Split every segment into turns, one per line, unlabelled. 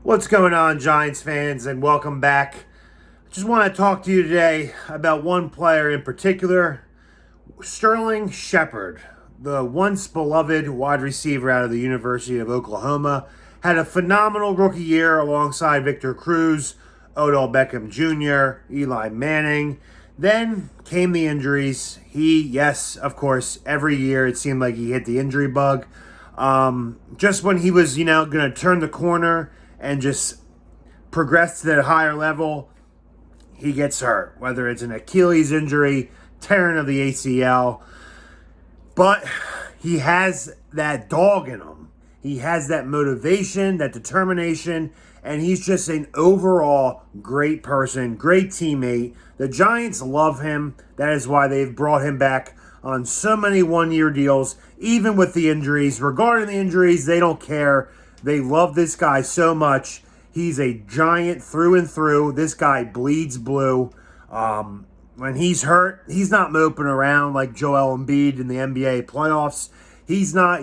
What's going on, Giants fans, and welcome back. Just want to talk to you today about one player in particular, Sterling Shepard, the once beloved wide receiver out of the University of Oklahoma. Had a phenomenal rookie year alongside Victor Cruz, Odell Beckham Jr., Eli Manning. Then came the injuries. Yes, of course, every year it seemed like he hit the injury bug. Just when he was, going to turn the corner and just progress to that higher level, he gets hurt, whether it's an Achilles injury, tearing of the ACL. But he has that dog in him. He has that motivation, that determination, and he's just an overall great person, great teammate. The Giants love him. That is why they've brought him back on so many one-year deals, even with the injuries. Regarding the injuries, they don't care. They love this guy so much. He's a Giant through and through. This guy bleeds blue. When he's hurt, he's not moping around like Joel Embiid in the NBA playoffs. He's not,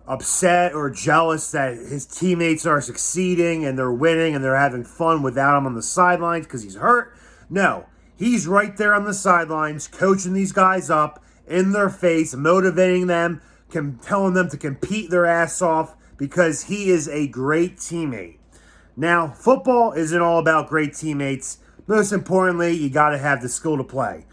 upset or jealous that his teammates are succeeding and they're winning and they're having fun without him on the sidelines because he's hurt. No, he's right there on the sidelines coaching these guys up in their face, motivating them, telling them to compete their ass off because he is a great teammate. Now, football isn't all about great teammates. Most importantly, you got to have the skill to play.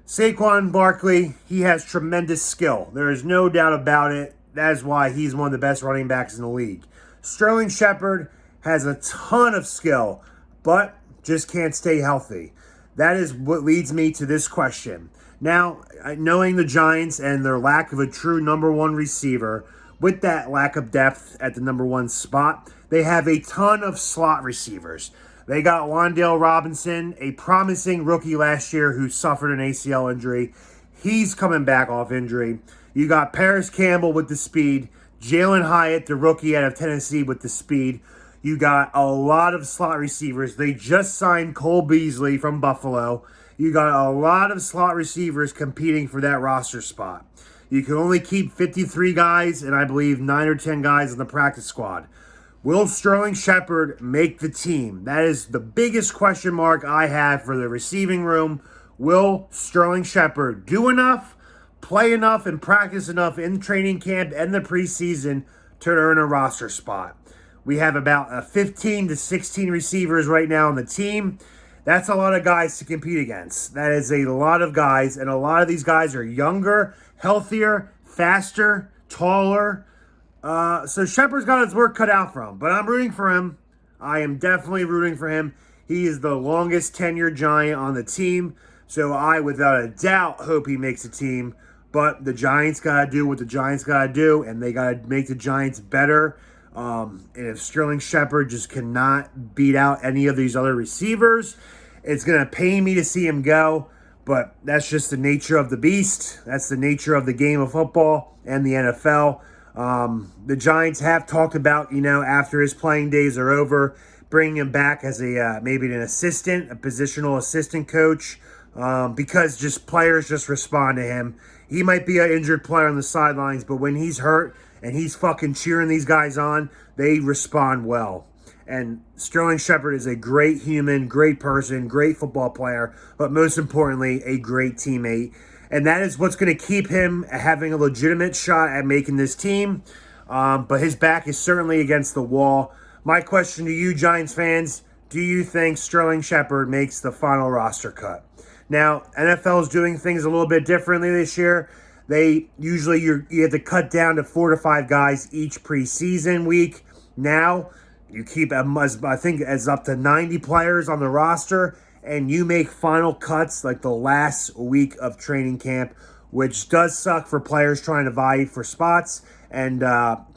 Saquon Barkley, he has tremendous skill. There is no doubt about it. That is why he's one of the best running backs in the league. Sterling Shepard has a ton of skill, but just can't stay healthy. That is what leads me to this question. Now, knowing the Giants and their lack of a true number one receiver, with that lack of depth at the number one spot, they have a ton of slot receivers. They got Wan'Dale Robinson, a promising rookie last year who suffered an ACL injury. He's coming back off injury. You got Paris Campbell with the speed, Jalen Hyatt, the rookie out of Tennessee, with the speed. You got a lot of slot receivers. They just signed Cole Beasley from Buffalo. You got a lot of slot receivers competing for that roster spot. You can only keep 53 guys, and I believe 9 or 10 guys on the practice squad. Will Sterling Shepard make the team? That is the biggest question mark I have for the receiving room. Will Sterling Shepard do enough, play enough, and practice enough in training camp and the preseason to earn a roster spot? We have about 15 to 16 receivers right now on the team. That's a lot of guys to compete against. That is a lot of guys, and a lot of these guys are younger, healthier, faster, taller. So Shepard's got his work cut out for him, but I'm rooting for him. I am definitely rooting for him. He is the longest tenured Giant on the team, so I, without a doubt, hope he makes the team. But the Giants got to do what the Giants got to do, and they got to make the Giants better. And if Sterling Shepard just cannot beat out any of these other receivers, it's going to pain me to see him go. But that's just the nature of the beast. That's the nature of the game of football and the NFL. The Giants have talked about, after his playing days are over, bringing him back as maybe an assistant, a positional assistant coach, because just players just respond to him. He might be an injured player on the sidelines, but when he's hurt and he's fucking cheering these guys on, they respond well. And Sterling Shepard is a great human, great person, great football player, but most importantly, a great teammate. And that is what's going to keep him having a legitimate shot at making this team. But his back is certainly against the wall. My question to you, Giants fans, do you think Sterling Shepard makes the final roster cut? Now, NFL is doing things a little bit differently this year. They usually, you have to cut down to 4 to 5 guys each preseason week. Now, you keep, I think, as up to 90 players on the roster, and you make final cuts like the last week of training camp, which does suck for players trying to vie for spots and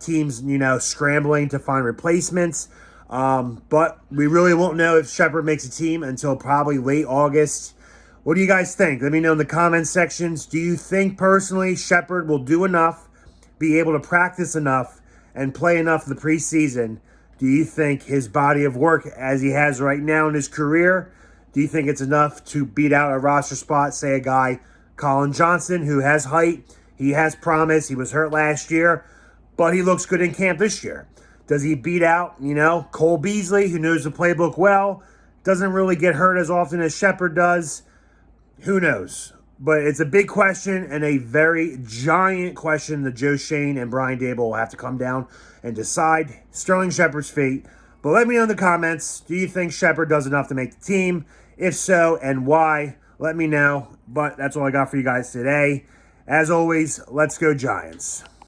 teams, scrambling to find replacements. But we really won't know if Shepard makes a team until probably late August. What do you guys think? Let me know in the comment sections. Do you think personally Shepard will do enough, be able to practice enough, and play enough in the preseason? Do you think his body of work as he has right now in his career, do you think it's enough to beat out a roster spot, say a guy, Colin Johnson, who has height, he has promise, he was hurt last year, but he looks good in camp this year? Does he beat out, Cole Beasley, who knows the playbook well, doesn't really get hurt as often as Shepard does? Who knows? But it's a big question and a very giant question that Joe Shane and Brian Dable will have to come down and decide Sterling Shepard's fate. But let me know in the comments, do you think Shepard does enough to make the team? If so, and why? Let me know. But that's all I got for you guys today. As always, let's go Giants.